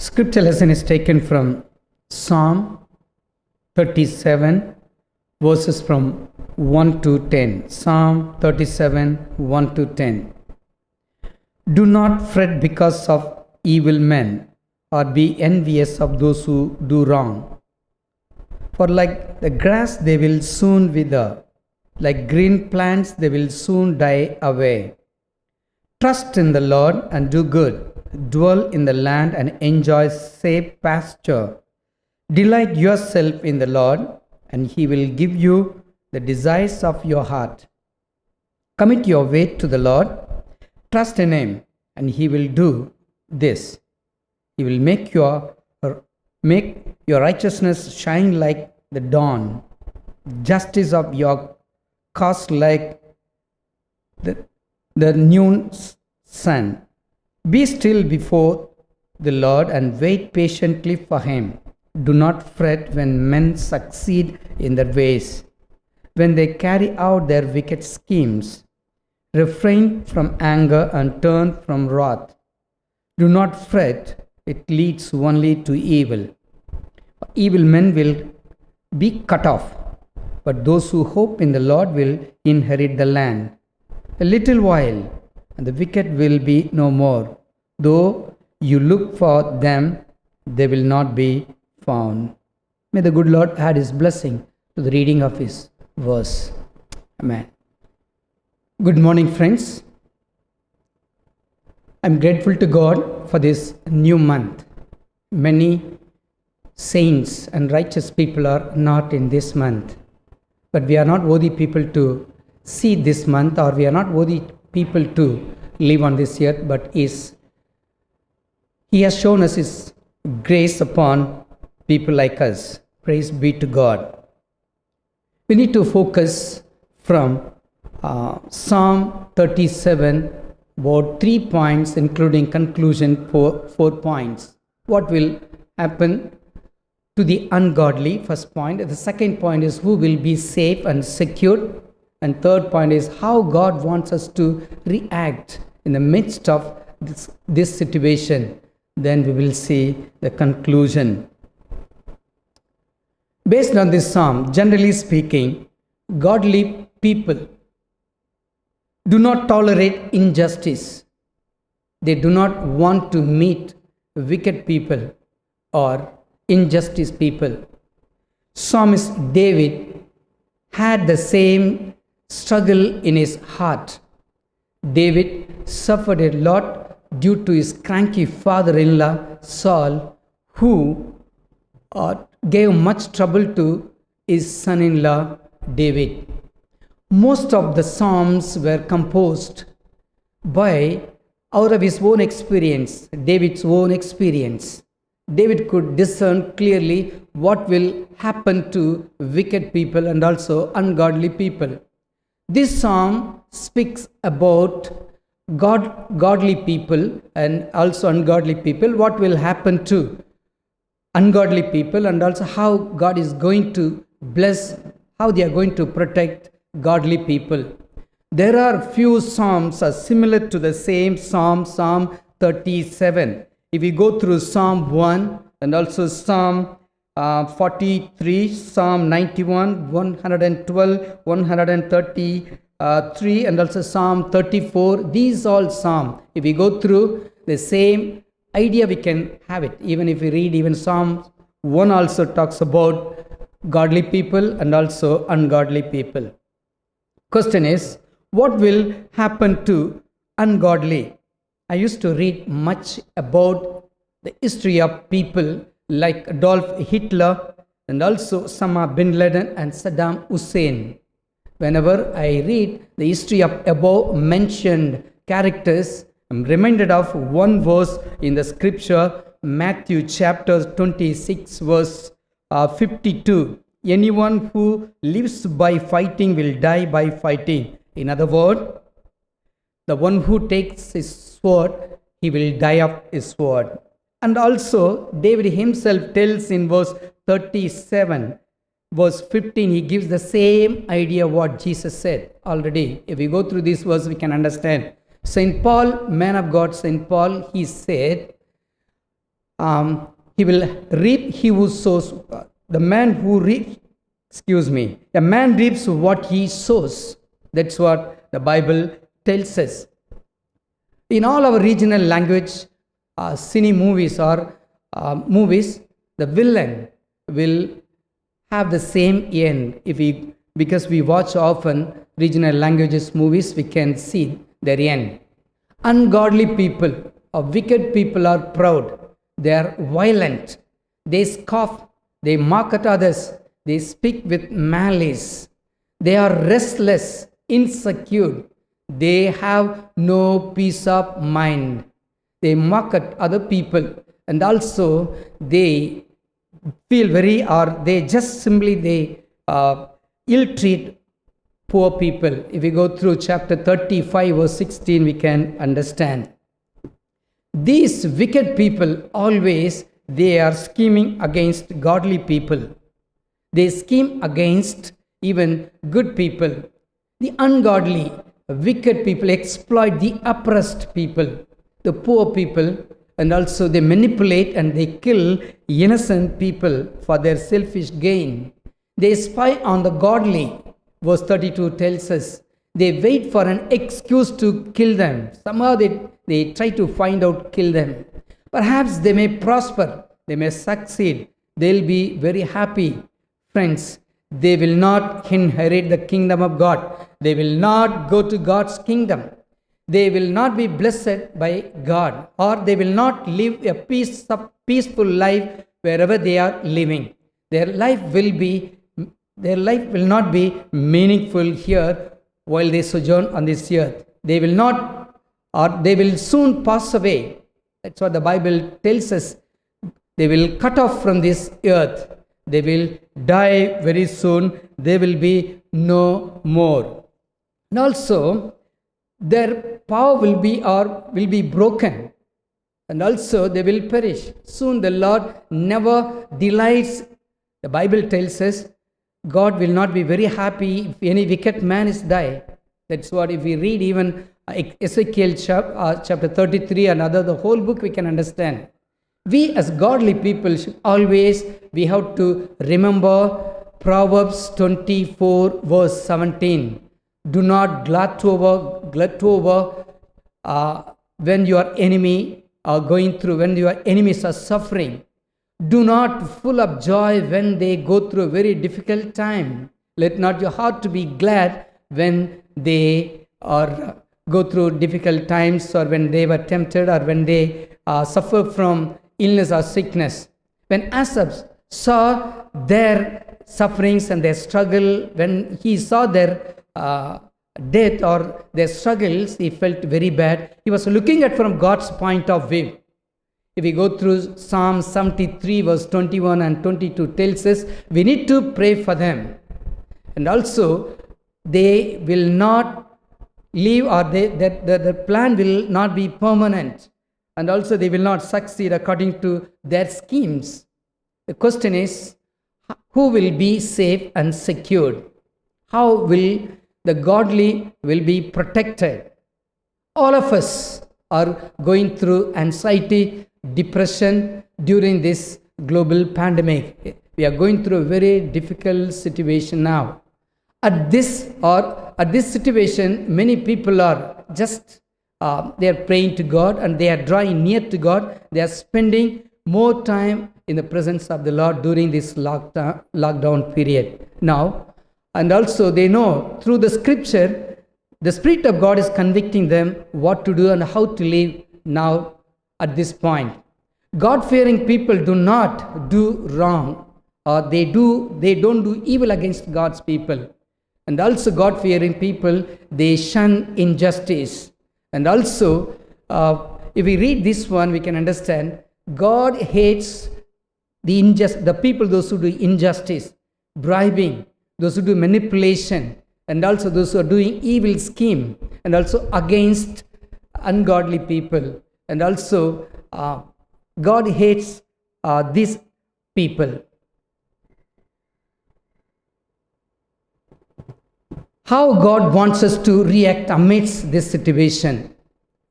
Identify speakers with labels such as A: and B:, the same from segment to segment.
A: Scripture lesson is taken from Psalm 37, verses from 1 to 10. Psalm 37, 1 to 10. Do not fret because of evil men, or be envious of those who do wrong. For like the grass they will soon wither, like green plants they will soon die away. Trust in the Lord and do good. Dwell in the land and enjoy safe pasture. Delight yourself in the Lord, and He will give you the desires of your heart. Commit your way to the Lord. Trust in Him, and He will do this. He will make your righteousness shine like the dawn, justice of your cause like the noon sun. Be still before the Lord and wait patiently for Him. Do not fret when men succeed in their ways, when they carry out their wicked schemes. Refrain from anger and turn from wrath. Do not fret, it leads only to evil. Evil men will be cut off, but those who hope in the Lord will inherit the land. A little while, and the wicked will be no more. Though you look for them, they will not be found. May the good Lord add His blessing to the reading of His verse. Amen. Good morning, friends. I'm grateful to God for this new month. Many saints and righteous people are not in this month, but we are not worthy people to see this month, or we are not worthy people to live on this earth, but He has shown us His grace upon people like us. Praise be to God. We need to focus from Psalm 37, about 3 points, including conclusion, 4 points. What will happen to the ungodly? First point. The second point is who will be safe and secure. And third point is how God wants us to react in the midst of this situation. Then we will see the conclusion. Based on this psalm, generally speaking, godly people do not tolerate injustice. They do not want to meet wicked people or injustice people. Psalmist David had the same struggle in his heart. David suffered a lot due to his cranky father-in-law Saul, who gave much trouble to his son-in-law David. Most of the psalms were composed out of his own experience, David's own experience. David could discern clearly what will happen to wicked people and also ungodly people. This psalm speaks about godly people and also ungodly people, what will happen to ungodly people, and also how God is going to bless, how they are going to protect godly people. There are few psalms similar to the same psalm, Psalm 37. If we go through Psalm 1 and also Psalm 43, Psalm 91, 112, 133, and also Psalm 34, these all psalms, if we go through the same idea, we can have it. Even if we read even Psalm 1 also talks about godly people and also ungodly people. Question is, what will happen to ungodly? I used to read much about the history of people like Adolf Hitler and also Osama bin Laden and Saddam Hussein. Whenever I read the history of above mentioned characters, I'm reminded of one verse in the scripture, Matthew chapter 26, verse 52. Anyone who lives by fighting will die by fighting. In other words, the one who takes his sword, he will die of his sword. And also, David himself tells in verse 37, verse 15, he gives the same idea what Jesus said already. If we go through this verse, we can understand. St. Paul, man of God, St. Paul, he said, he will reap he who sows. The man who reaps, a man reaps what he sows. That's what the Bible tells us. In all our regional language, cine movies or movies, the villain will have the same end. Because we watch often regional languages movies, we can see their end. Ungodly people or wicked people are proud. They are violent. They scoff. They mock at others. They speak with malice. They are restless, insecure. They have no peace of mind. They mock at other people, and also they feel they just simply ill-treat poor people. If we go through chapter 35 verse 16, we can understand. These wicked people always, they are scheming against godly people. They scheme against even good people. The ungodly, wicked people exploit the oppressed people, the poor people, and also they manipulate and they kill innocent people for their selfish gain. They spy on the godly. Verse 32 tells us they wait for an excuse to kill them. Somehow they try to find out, kill them. Perhaps they may prosper, they may succeed, they'll be very happy. Friends, they will not inherit the kingdom of God. They will not go to God's kingdom. They will not be blessed by God, or they will not live a peaceful life wherever they are living. Their life will not be meaningful here while they sojourn on this earth. They will soon pass away. That's what the Bible tells us. They will cut off from this earth. They will die very soon. They will be no more. And also, their power will be broken. And also, they will perish. Soon the Lord never delights. The Bible tells us God will not be very happy if any wicked man is die. That's what, if we read even Ezekiel chapter 33 and the whole book, we can understand. We as godly people should always, we have to remember Proverbs 24 verse 17. Do not glut over when your enemy are going through, when your enemies are suffering. Do not full of joy when they go through a very difficult time. Let not your heart to be glad when they go through difficult times, or when they were tempted, or when they suffer from illness or sickness. When Asaph saw their sufferings and their struggle, when he saw their death or their struggles, he felt very bad. He was looking at from God's point of view. If we go through Psalm 73 verse 21 and 22 tells us we need to pray for them. And also they will not leave, or the plan will not be permanent. And also they will not succeed according to their schemes. The question is, who will be safe and secured? How will the godly will be protected? All of us are going through anxiety, depression during this global pandemic. We are going through a very difficult situation now. At this situation, many people are just they are praying to God and they are drawing near to God. They are spending more time in the presence of the Lord during this lockdown period now. And also they know through the scripture, the Spirit of God is convicting them what to do and how to live now at this point. God-fearing people do not do wrong, or they don't do evil against God's people. And also God-fearing people, they shun injustice. And also, if we read this one, we can understand God hates the people, those who do injustice, bribing, those who do manipulation, and also those who are doing evil scheme, and also against ungodly people. And also, God hates these people. How God wants us to react amidst this situation.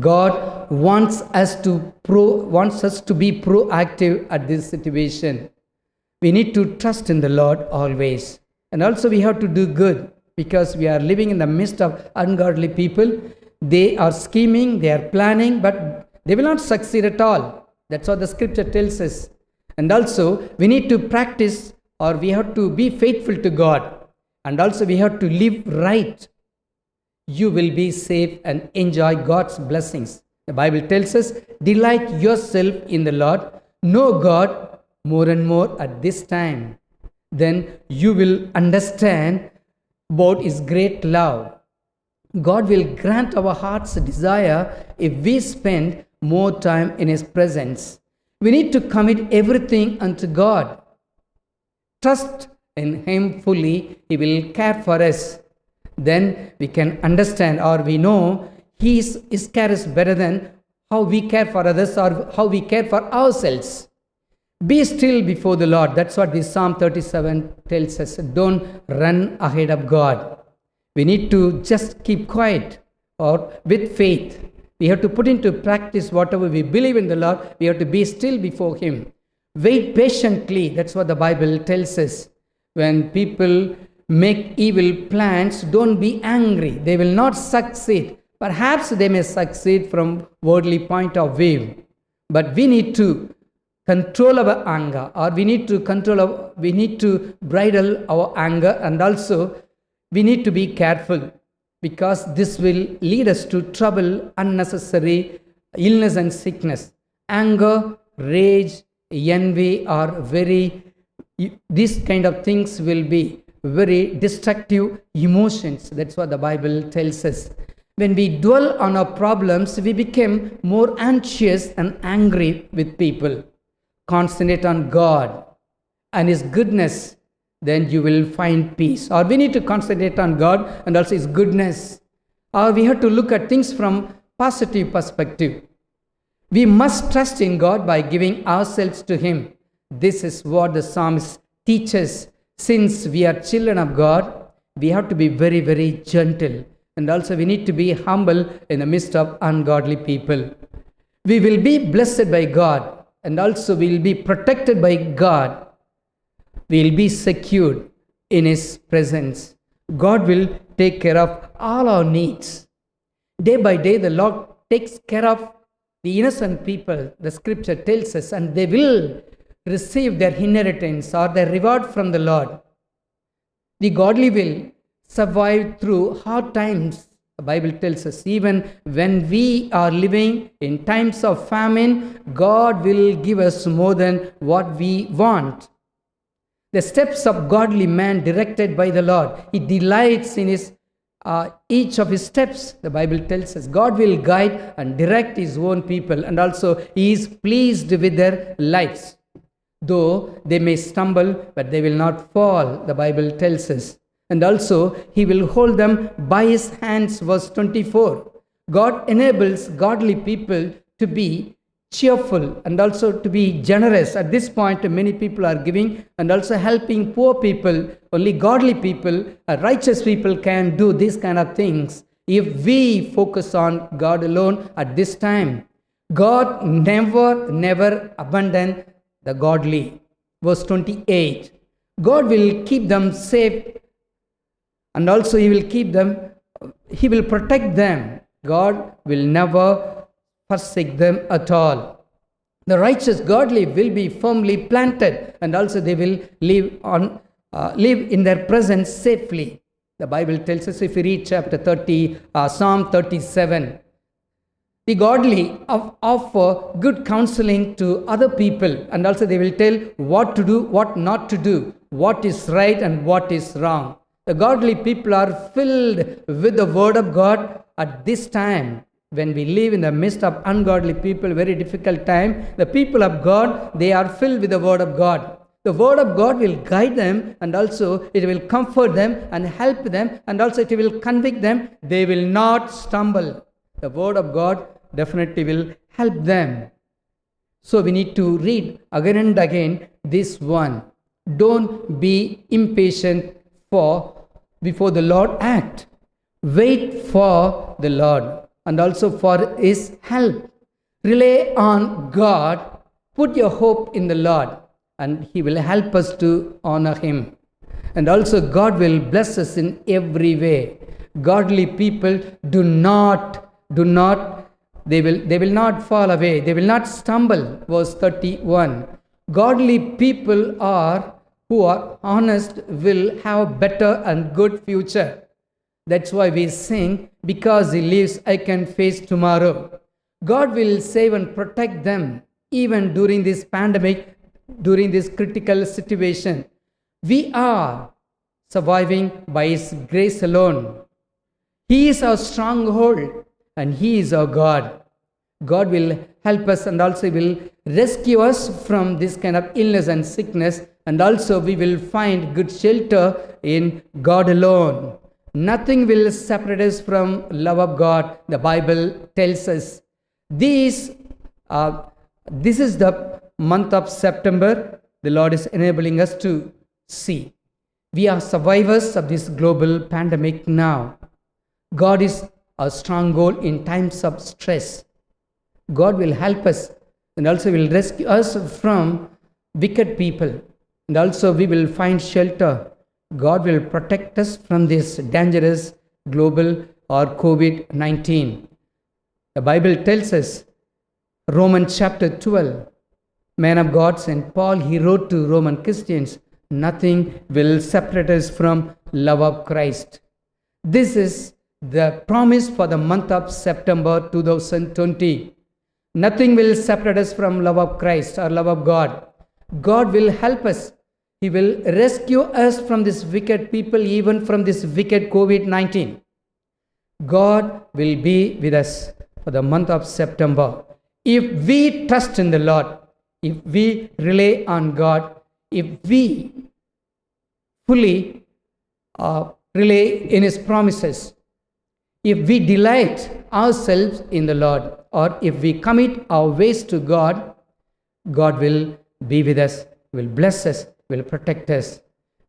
A: God wants us to be proactive at this situation. We need to trust in the Lord always. And also we have to do good because we are living in the midst of ungodly people. They are scheming, they are planning, but they will not succeed at all. That's what the scripture tells us. And also we need to practice, or we have to be faithful to God. And also we have to live right. You will be safe and enjoy God's blessings. The Bible tells us, delight yourself in the Lord. Know God more and more at this time. Then you will understand about His great love. God will grant our heart's desire if we spend more time in His presence. We need to commit everything unto God. Trust in Him fully. He will care for us. Then we can understand, or we know His care is better than how we care for others or how we care for ourselves. Be still before the Lord. That's what this Psalm 37 tells us. Don't run ahead of God. We need to just keep quiet, or with faith. We have to put into practice whatever we believe in the Lord. We have to be still before Him. Wait patiently. That's what the Bible tells us. When people make evil plans, don't be angry. They will not succeed. Perhaps they may succeed from worldly point of view. But we need to control our anger, or we need to bridle our anger, and also we need to be careful, because this will lead us to trouble, unnecessary illness and sickness. Anger, rage, envy are these kind of things will be very destructive emotions. That's what the Bible tells us. When we dwell on our problems, we become more anxious and angry with people. Concentrate on God and His goodness, then you will find peace. Or we need to concentrate on God and also His goodness. Or we have to look at things from positive perspective. We must trust in God by giving ourselves to Him. This is what the psalmist teaches. Since we are children of God, we have to be very, very gentle. And also we need to be humble in the midst of ungodly people. We will be blessed by God, and also we will be protected by God. We will be secured in His presence. God will take care of all our needs. Day by day, the Lord takes care of the innocent people, the scripture tells us, and they will receive their inheritance or their reward from the Lord. The godly will survive through hard times. The Bible tells us, even when we are living in times of famine, God will give us more than what we want. The steps of godly man directed by the Lord. He delights in each of his steps. The Bible tells us God will guide and direct His own people, and also He is pleased with their lives. Though they may stumble, but they will not fall, the Bible tells us. And also He will hold them by His hands, verse 24. God enables godly people to be cheerful and also to be generous. At this point, many people are giving and also helping poor people. Only godly people, righteous people can do these kind of things. If we focus on God alone at this time, God never abandon the godly. Verse 28. God will keep them safe, and also He will keep them, He will protect them. God will never forsake them at all. The righteous godly will be firmly planted, and also they will live in their presence safely. The Bible tells us, if we read chapter 30, Psalm 37, the godly offer good counseling to other people, and also they will tell what to do, what not to do, what is right and what is wrong. The godly people are filled with the word of God at this time. When we live in the midst of ungodly people, very difficult time, the people of God, they are filled with the word of God. The word of God will guide them, and also it will comfort them and help them, and also it will convict them. They will not stumble. The word of God definitely will help them. So we need to read again and again this one. Don't be impatient before the Lord act. Wait for the Lord and also for His help. rely on God, put your hope in the Lord, and He will help us to honor Him. And also, God will bless us in every way. Godly people they will not fall away, they will not stumble. Verse 31. Godly people who are honest will have better and good future. That's why we sing, because He lives, I can face tomorrow. God will save and protect them even during this pandemic, during this critical situation. We are surviving by His grace alone. He is our stronghold and He is our God. God will help us and also will rescue us from this kind of illness and sickness, and also we will find good shelter in God alone. Nothing will separate us from love of God. The Bible tells us this is the month of September. The Lord is enabling us to see. We are survivors of this global pandemic now. God is our stronghold in times of stress. God will help us and also will rescue us from wicked people. And also we will find shelter. God will protect us from this dangerous global or COVID-19. The Bible tells us, Romans chapter 12, man of God, St. Paul, he wrote to Roman Christians, nothing will separate us from love of Christ. This is the promise for the month of September 2020. Nothing will separate us from love of Christ or love of God. God will help us. He will rescue us from this wicked people, even from this wicked COVID-19. God will be with us for the month of September. If we trust in the Lord, if we rely on God, if we fully rely in His promises, if we delight ourselves in the Lord, or if we commit our ways to God, God will be with us, will bless us, will protect us.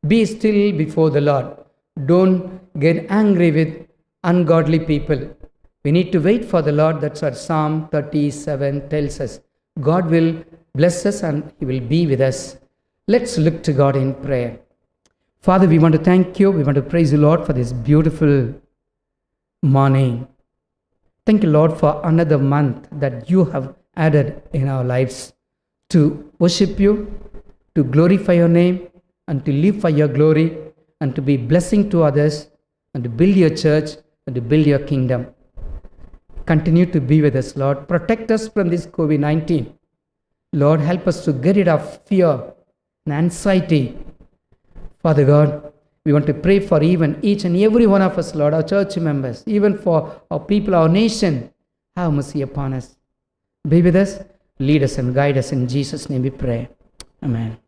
A: Be still before the Lord. Don't get angry with ungodly people. We need to wait for the Lord. That's what Psalm 37 tells us. God will bless us and He will be with us. Let's look to God in prayer. Father, we want to thank You. We want to praise You, Lord, for this beautiful morning. Thank You, Lord, for another month that You have added in our lives to worship You, to glorify Your name, and to live for Your glory, and to be blessing to others, and to build Your church, and to build Your kingdom. Continue to be with us, Lord. Protect us from this COVID-19. Lord, help us to get rid of fear and anxiety. Father God, we want to pray for even each and every one of us, Lord, our church members, even for our people, our nation. Have mercy upon us. Be with us, lead us and guide us. In Jesus' name we pray. Amen.